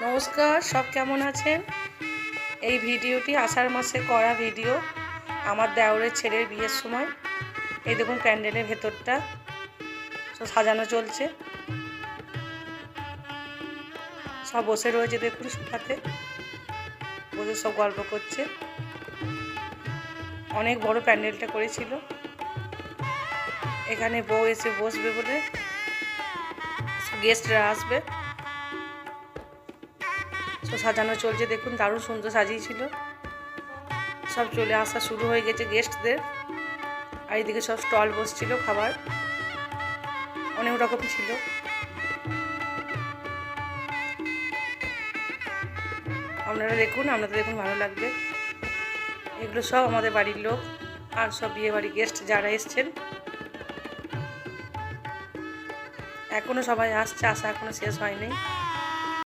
নমস্কার, সব কেমন আছেন? এই ভিডিওটি আষাঢ় মাসে করা ভিডিও, আমার দেওরের ছেলের বিয়ের সময়। এই দেখুন প্যান্ডেলের ভেতরটা সব সাজানো চলছে, সব বসে রয়েছে, দেখুন সোফাতে বসে সব গল্প করছে। অনেক বড় প্যান্ডেলটা করেছিল, এখানে বউ এসে বসবে বলে গেস্টরা আসবে, সব সাজানো চলছে। দেখুন দারুণ সুন্দর সাজিয়েছিল, সব চলে আসা শুরু হয়ে গেছে গেস্টদের। আর এদিকে সব স্টল বসছিল, খাবার অনেক রকম ছিল। আপনাদের দেখুন ভালো লাগবে। এগুলো সব আমাদের বাড়ির লোক আর সব বিয়ে বাড়ি গেস্ট যারা এসছেন। এখনো সবাই আসছে, আসা এখনো শেষ হয়নি।